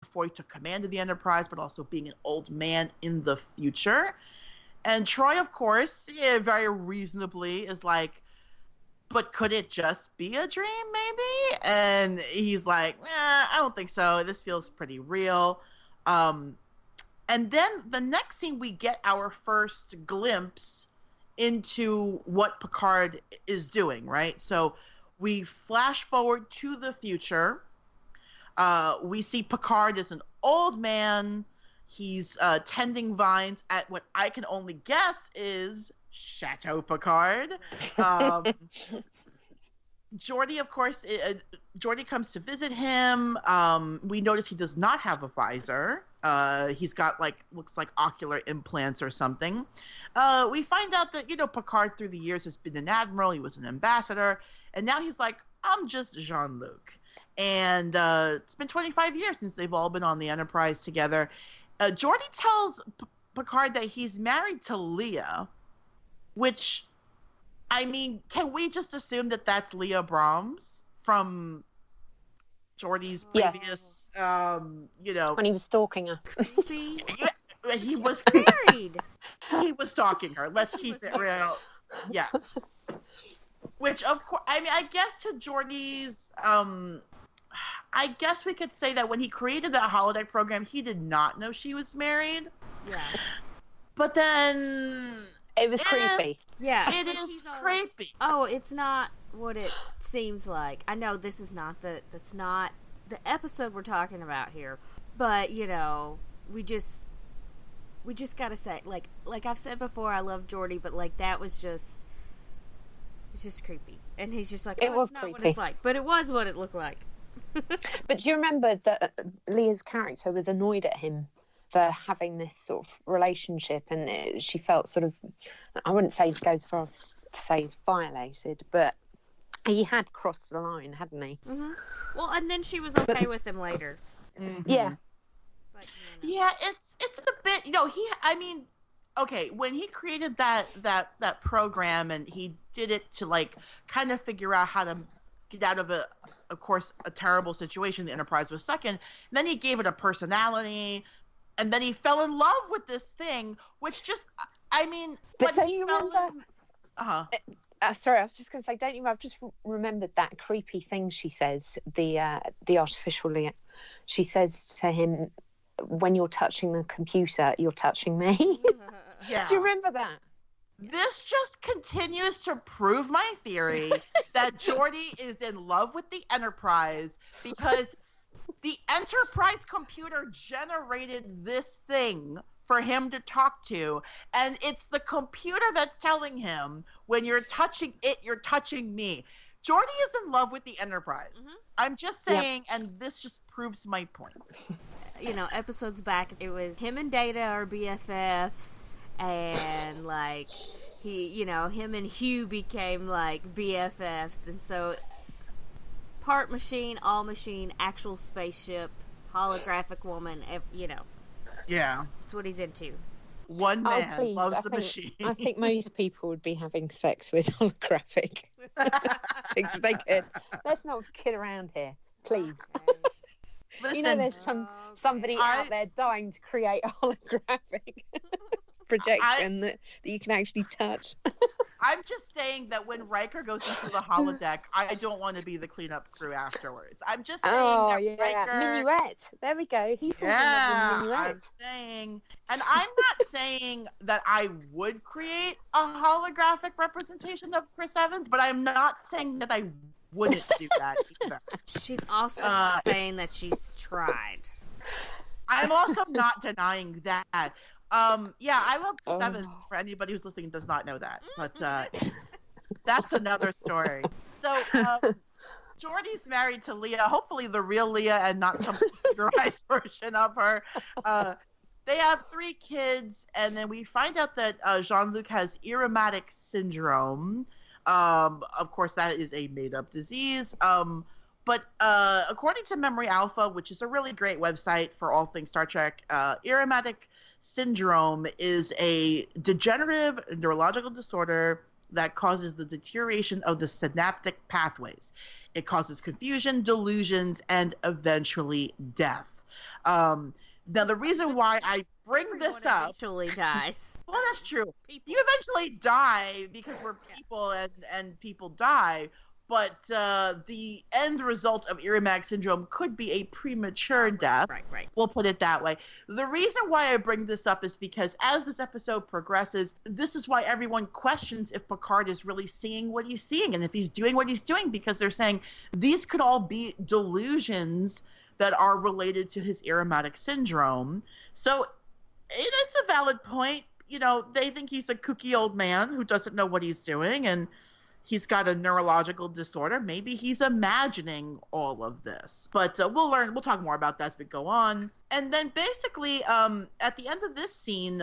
before he took command of the Enterprise, but also being an old man in the future. And Troy, of course, very reasonably is like, but could it just be a dream, maybe? And he's like, I don't think so. This feels pretty real. And then the next scene, we get our first glimpse into what Picard is doing, right? So we flash forward to the future. We see Picard as an old man. He's tending vines at what I can only guess is Chateau Picard. Geordi, of course, Geordi comes to visit him. We notice he does not have a visor. He's got looks like ocular implants or something. We find out that, Picard through the years has been an admiral. He was an ambassador. And now he's like, I'm just Jean-Luc. And it's been 25 years since they've all been on the Enterprise together. Geordi tells Picard that he's married to Leah, which, I mean, can we just assume that that's Leah Brahms from Geordi's previous, when he was stalking her. He was married. He was stalking her. Let's keep it real. Yes. Which, of course, I mean, I guess to Geordi's, I guess we could say that when he created that holodeck program, he did not know she was married. Yeah. But then... It was creepy. Yeah. It is creepy. Oh, it's not what it seems like. I know this is not that's not the episode we're talking about here. But, we just gotta say, like I've said before, I love Geordi, but that was just, it's just creepy. And he's just like, it was not creepy. what it's like. But it was what it looked like. But do you remember that Leah's character was annoyed at him for having this sort of relationship, and she felt sort of, I wouldn't say it goes far as to say he's violated, but he had crossed the line, hadn't he? Mm-hmm. Well, and then she was okay with him later. Mm-hmm. Yeah. But, Yeah, it's a bit, okay, when he created that program and he did it to kind of figure out how to get out of of course, a terrible situation the Enterprise was stuck in, and then he gave it a personality, and then he fell in love with this thing, which just, I mean, but don't you remember? Sorry, I was just going to say, don't you? I've just remembered that creepy thing she says. The artificial Leah, she says to him, "When you're touching the computer, you're touching me." Yeah. Do you remember that? This just continues to prove my theory that Geordi is in love with the Enterprise because the Enterprise computer generated this thing for him to talk to, and it's the computer that's telling him, when you're touching it, you're touching me. Geordi is in love with the Enterprise. Mm-hmm. I'm just saying, and this just proves my point. Episodes back, it was him and Data are BFFs, and him and Hugh became BFFs, and so part machine, all machine, actual spaceship, holographic woman, Yeah. That's what he's into. One man loves the machine. I think most people would be having sex with holographic. If they could. Let's not kid around here, please. Listen, there's somebody out there dying to create a holographic projection that you can actually touch. I'm just saying that when Riker goes into the holodeck, I don't want to be the cleanup crew afterwards. I'm just saying that Riker... Minuet. There we go. He falls in love with Minuet. I'm saying... And I'm not saying that I would create a holographic representation of Chris Evans, but I'm not saying that I wouldn't do that either. She's also saying that she's tried. I'm also not denying that. I love Chris Evans, for anybody who's listening does not know that, but that's another story. So Geordi's married to Leah, hopefully the real Leah and not some computerized version of her. They have 3 kids, and then we find out that Jean-Luc has Irematic syndrome. Of course, that is a made-up disease. But according to Memory Alpha, which is a really great website for all things Star Trek, Irematic syndrome is a degenerative neurological disorder that causes the deterioration of the synaptic pathways. It causes confusion, delusions, and eventually death. Now, the reason why I bring Everyone this up... eventually dies. Well, that's true. People. You eventually die because we're people and people die, but the end result of Irumag syndrome could be a premature death. Right. We'll put it that way. The reason why I bring this up is because as this episode progresses, this is why everyone questions if Picard is really seeing what he's seeing and if he's doing what he's doing, because they're saying these could all be delusions that are related to his Irumag syndrome. So it's a valid point. You know, they think he's a kooky old man who doesn't know what he's doing, and he's got a neurological disorder. Maybe he's imagining all of this. But we'll talk more about that as we go on. And then basically, at the end of this scene,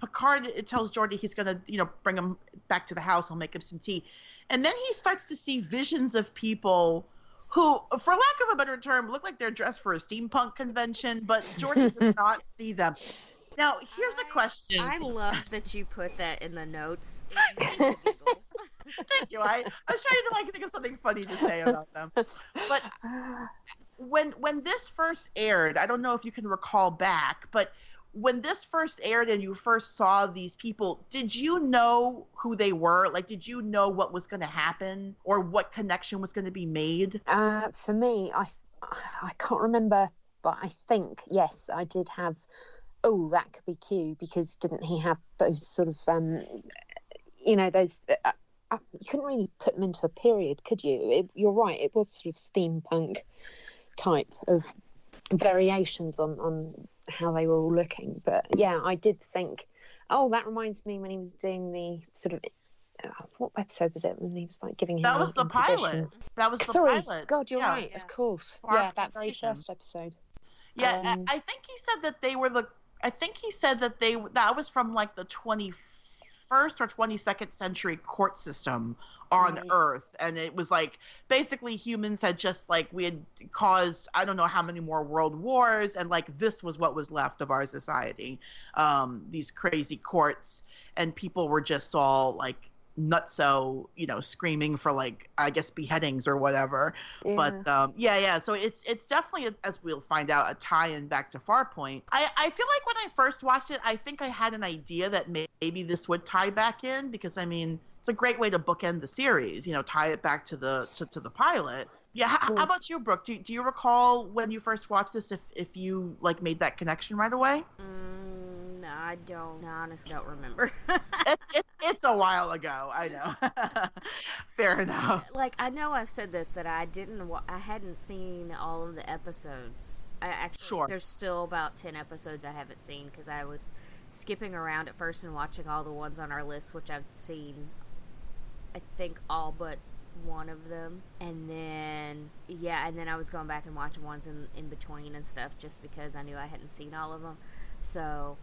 Picard tells Geordi he's going to, bring him back to the house. He'll make him some tea. And then he starts to see visions of people who, for lack of a better term, look like they're dressed for a steampunk convention, but Geordi does not see them. Now, here's a question. I love that you put that in the notes. Thank you. I was trying to think of something funny to say about them. But when this first aired, I don't know if you can recall back, but when this first aired and you first saw these people, did you know who they were? Like, did you know what was going to happen or what connection was going to be made? For me, I can't remember, but I think, yes, I did have... Oh, that could be Q, because didn't he have those sort of, those... you couldn't really put them into a period, could you? You're right, it was sort of steampunk type of variations on how they were all looking. But, yeah, I did think, that reminds me when he was doing the sort of... what episode was it when he was giving him... That was the pilot. That was the pilot. God, you're right, of course. Yeah, that's the first episode. Yeah, I think he said that they were that was from the 21st or 22nd century court system on Earth, and it was basically humans had just we had caused I don't know how many more world wars, and this was what was left of our society, these crazy courts, and people were just all nutso, screaming for I guess beheadings or whatever. Yeah. But so it's definitely, as we'll find out, a tie-in back to Farpoint. I feel like when I first watched it, I think I had an idea that maybe this would tie back in, because it's a great way to bookend the series, tie it back to the pilot. Yeah, how about you, Brooke? Do you recall when you first watched this if you made that connection right away? No, I don't. I honestly don't remember. It's a while ago. I know. Fair enough. I know I've said this, that I hadn't seen all of the episodes. There's still about 10 episodes I haven't seen, because I was skipping around at first and watching all the ones on our list, which I've seen, I think, all but one of them, and then I was going back and watching ones in between and stuff, just because I knew I hadn't seen all of them. So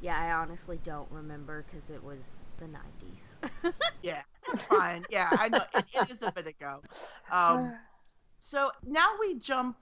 I honestly don't remember, because it was the 90s. Yeah, that's fine. Yeah, I know it is a bit ago. So now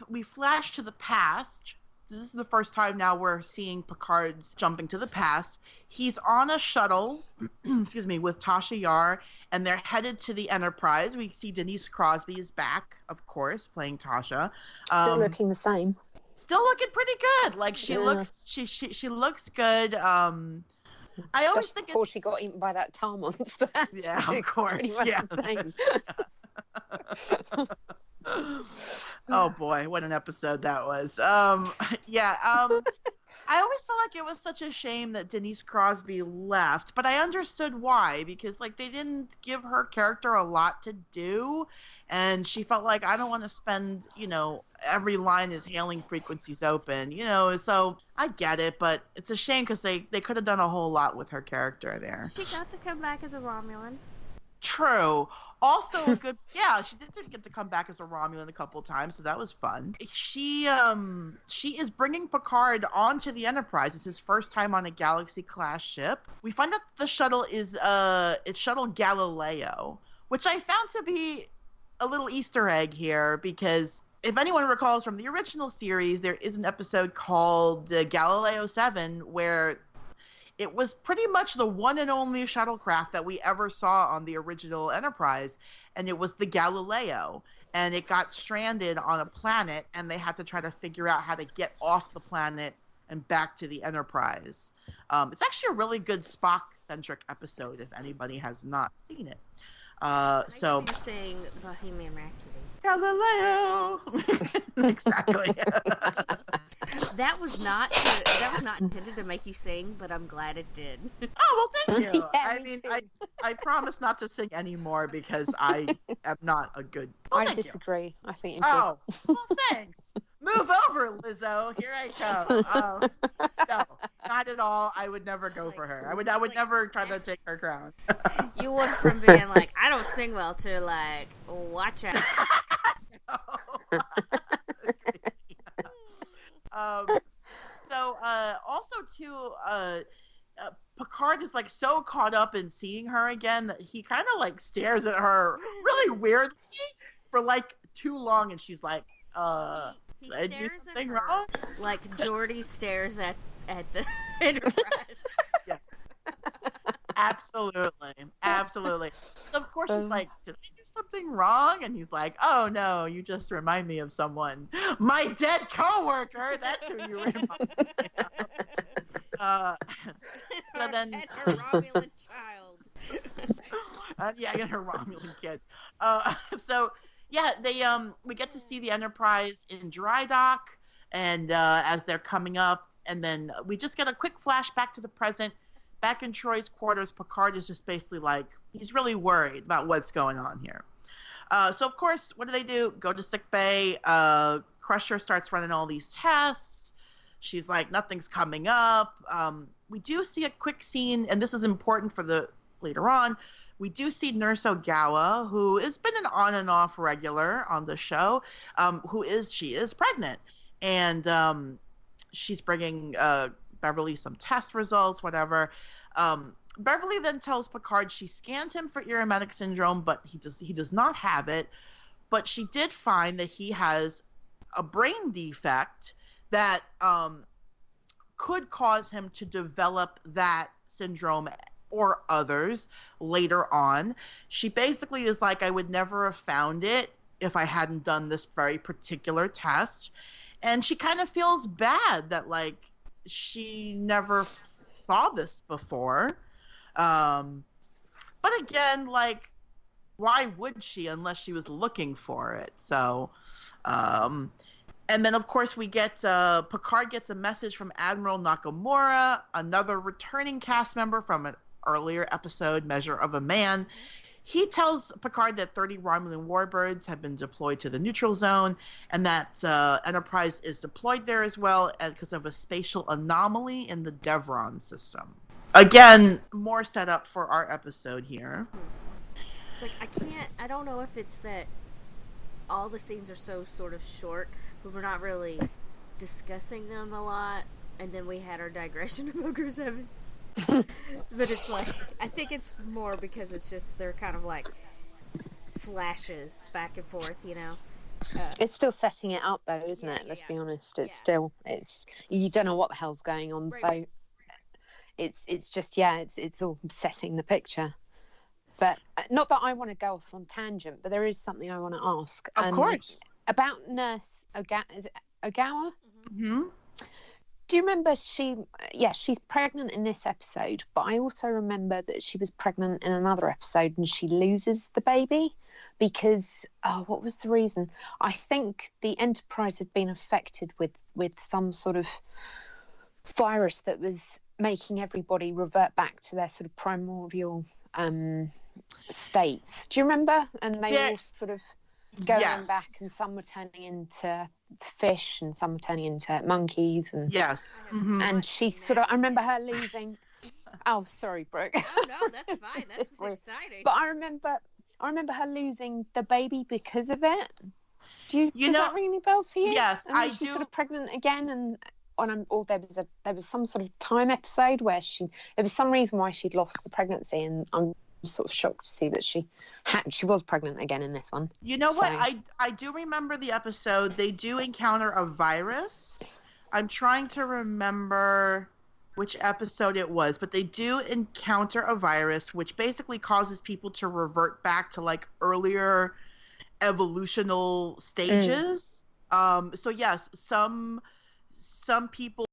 we flash to the past. This is the first time now we're seeing Picard's jumping to the past. He's on a shuttle, with Tasha Yar, and they're headed to the Enterprise. We see Denise Crosby is back, of course, playing Tasha. Still looking the same. Still looking pretty good. She looks good. I always think before she got eaten by that tar monster. Yeah, of course. Yeah. Oh boy, what an episode that was. I always felt like it was such a shame that Denise Crosby left, but I understood why, because they didn't give her character a lot to do, and she felt like, I don't want to spend, every line is hailing frequencies open, so I get it, but it's a shame because they could have done a whole lot with her character there. She got to come back as a Romulan. True. Also a good, she did get to come back as a Romulan a couple times, so that was fun. She is bringing Picard onto the Enterprise. It's his first time on a Galaxy-class ship. We find out the shuttle is it's Shuttle Galileo, which I found to be a little Easter egg here, because if anyone recalls from the original series, there is an episode called Galileo 7 where it was pretty much the one and only shuttlecraft that we ever saw on the original Enterprise, and it was the Galileo. and it got stranded on a planet, and they had to try to figure out how to get off the planet and back to the Enterprise. It's actually a really good Spock-centric episode if anybody has not seen it. So you're saying Bohemian Rhapsody. Galileo. Exactly. That was not intended to make you sing, but I'm glad it did. Oh, well, thank you. Yeah, I mean, I promise not to sing anymore because I am not a good. Well, I disagree. You. I think. Oh, well, thanks. Move over, Lizzo. Here I come. No, not at all. I would never go for her. I would never try to take her crown. You went from being like, I don't sing well to like, watch out. Also too, Picard is like so caught up in seeing her again that he kind of like stares at her really weirdly for like too long, and she's like, he did I do stares something at her wrong? like Geordi stares at the Enterprise. Yeah. Absolutely. So of course she's like, did I do something wrong? And he's like, oh no, you just remind me of someone. My dead coworker. That's who you remind me of. So then, and her Romulan child. And her Romulan kid. So yeah, we get to see the Enterprise in dry dock, and as they're coming up, and then we just get a quick flashback to the present. Back in Troy's quarters, Picard is just basically like, he's really worried about what's going on here. So, of course, what do? Go to sickbay. Crusher starts running all these tests. She's like, nothing's coming up. We do see a quick scene, and this is important for the later on. We do see Nurse Ogawa, who has been an on and off regular on the show, she is pregnant. And she's bringing Beverly some test results, whatever. Beverly then tells Picard she scanned him for Irumodic syndrome, but he does not have it. But she did find that he has a brain defect that could cause him to develop that syndrome or others later on. She basically is like, I would never have found it if I hadn't done this very particular test. And she kind of feels bad that, like, she never saw this before. But again, like, why would she unless she was looking for it? So, and then, of course, we get Picard gets a message from Admiral Nakamura, another returning cast member from an earlier episode, Measure of a Man. He tells Picard that 30 Romulan warbirds have been deployed to the neutral zone, and that Enterprise is deployed there as well because of a spatial anomaly in the Devron system. Again, more setup for our episode here. It's like, I don't know if it's that all the scenes are so sort of short, but we're not really discussing them a lot, and then we had our digression of Ogre Sevens. But it's like, I think it's more because it's just, they're kind of like flashes back and forth, you know. It's still setting it up though, isn't it? Let's be honest. It's you don't know what the hell's going on, right, so it's just it's all setting the picture. But not that I want to go off on tangent, but there is something I want to ask. Of course. About Nurse Ogawa. Mm-hmm. Do you remember she's pregnant in this episode, but I also remember that she was pregnant in another episode and she loses the baby because, what was the reason? I think the Enterprise had been affected with some sort of virus that was making everybody revert back to their sort of primordial states. Do you remember? And they all sort of going back, and some were turning into fish and some were turning into monkeys, and mm-hmm. And she sort of, I remember her losing. Oh, sorry, Brooke. Oh no, that's fine. That's exciting. But I remember her losing the baby because of it. Does that ring any bells for you? Yes, and I she's do. Sort of pregnant again, and there was some sort of time episode where there was some reason why she'd lost the pregnancy, and I'm sort of shocked to see that she was pregnant again in this one. You know what? I do remember the episode. They do encounter a virus. I'm trying to remember which episode it was, but they do encounter a virus which basically causes people to revert back to like earlier evolutional stages. So yes, some people